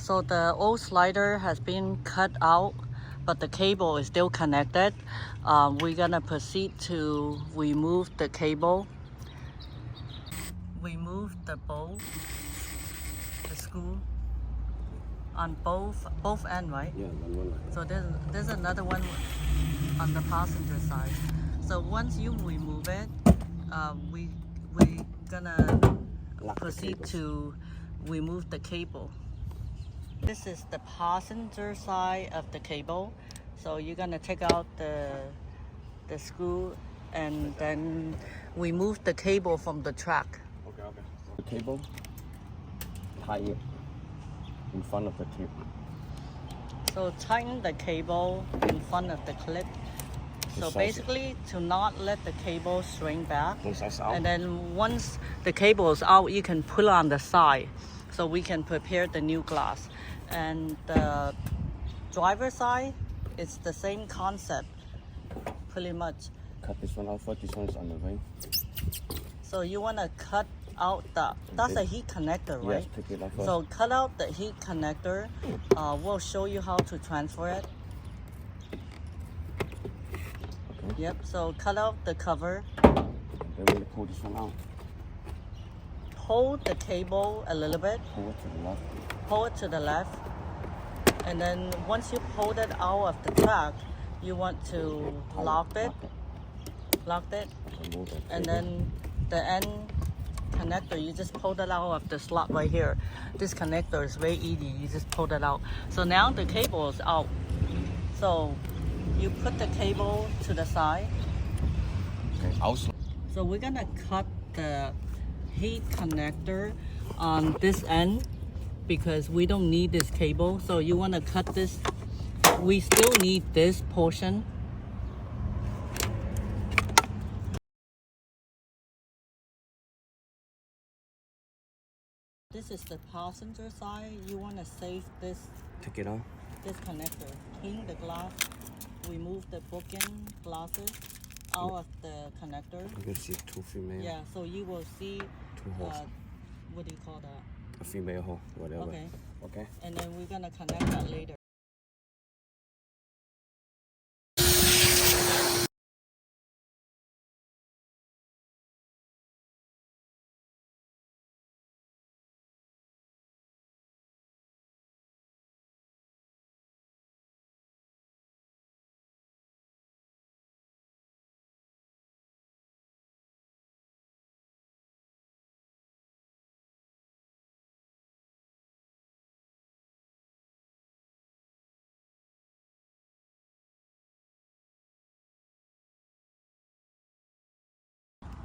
So the old slider has been cut out, but the cable is still connected. We're gonna proceed to remove the cable. Remove the bolt, the screw on both ends, right? Yeah, one. So there's another one on the passenger side. So once you remove it, we gonna proceed to remove the cable. This is the passenger side of the cable. So you're gonna take out the screw and then remove the cable from the track. Okay. The cable, tie it in front of the clip. So tighten the cable in front of the clip. So basically to not let the cable swing back. And then once the cable is out, you can pull on the side so we can prepare the new glass. And the driver side, it's the same concept pretty much. Cut this one out first, this one is on the way. So you want to cut out that's a heat connector, right? Yes, pick it up first. So cut out the heat connector. We'll show you how to transfer it. Okay. Yep, so cut out the cover. Then we'll pull this one out. Pull the cable a little bit. Pull it to the left. Pull it to the left. And then once you pull it out of the track, you want to lock it. And then the end connector, you just pull it out of the slot right here. This connector is very easy. You just pull it out. So now the cable is out. So you put the cable to the side. Okay, also. So we're gonna cut the heat connector on this end because we don't need this cable. So you wanna cut this. We still need this portion. This is the passenger side. You wanna save this. Take it out. This connector. Clean the glass. Remove the broken glasses out of the connector. You can see two female. Yeah, so you will see two holes. what do you call that? A female hole, whatever. Okay. And then we're gonna connect that later.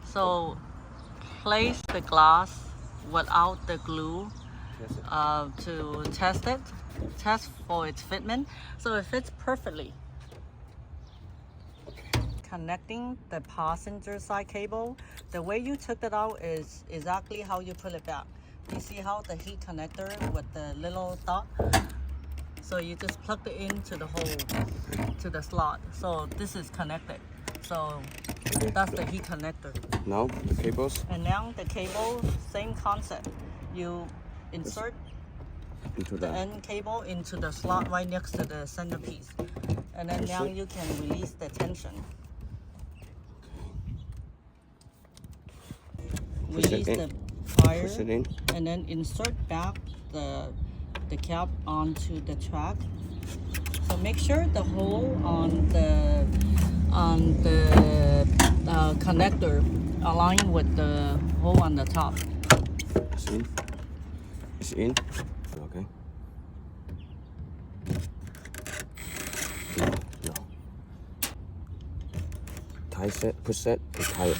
So place the glass without the glue to test for its fitment. So it fits perfectly. Connecting the passenger side cable, the way you took it out is exactly how you put it back. You see how the heat connector with the little dot? So you just plugged it into the hole, to the slot. So this is connected. So that's the heat connector. Now the cables. And now the cable, same concept. You insert into the end cable into the slot right next to the centerpiece. And then now you can release the tension. Release the wire and then insert back the cap onto the track. So make sure the hole on the connector align with the hole on the top. It's in. It's in. Okay. No. Tie set, push set, and tie it.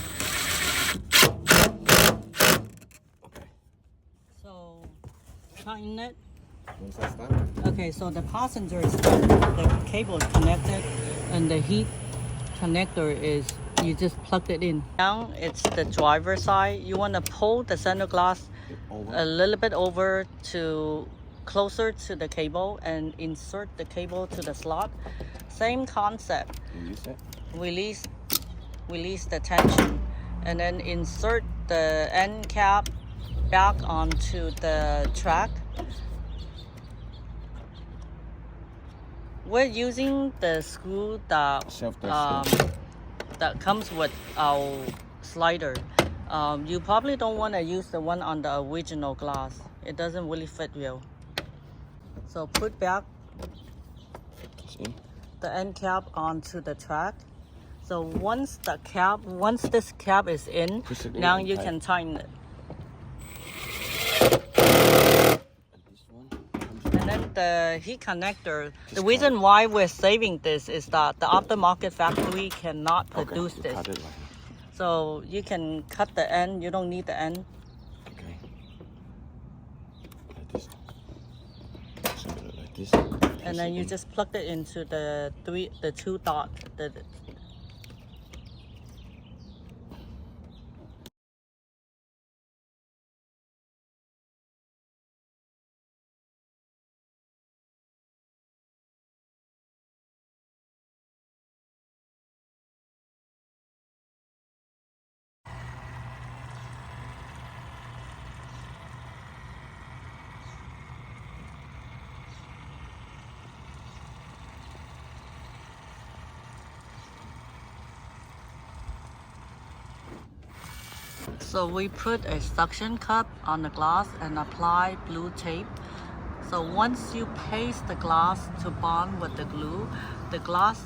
Okay. So tighten it. Once I start. Okay, so the passenger is done. The cable is connected, and the heat connector is, you just plug it in. Now it's the driver side. You want to pull the center glass a little bit over to closer to the cable and insert the cable to the slot. Same concept. Release it. Release the tension, and then insert the end cap back onto the track. We're using the screw that Self-testing. that comes with our slider. You probably don't want to use the one on the original glass. It doesn't really fit well. So put back See? the end cap onto the track. So once this cap is in, Push it in now and you tight. can tighten it. And this one comes And then the heat connector, the cut reason it. why we're saving this is that the aftermarket factory cannot Okay, produce you this. cut it like So you can cut the end, you don't need the end. okay. Like this. So like this. And then you just plug it into the two dot. So we put a suction cup on the glass and apply blue tape. So once you paste the glass to bond with the glue, the glass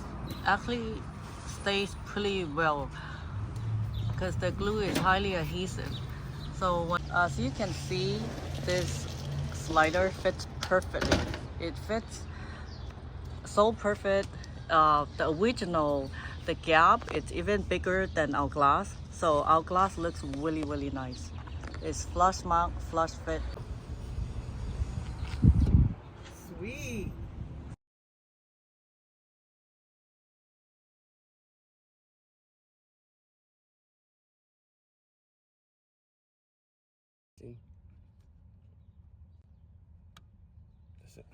actually stays pretty well because the glue is highly adhesive. So as you can see, this slider fits perfectly. It fits so perfect. The original, the gap, it's even bigger than our glass. So our glass looks really, really nice. It's flush mount, flush fit. Sweet. See? That's it.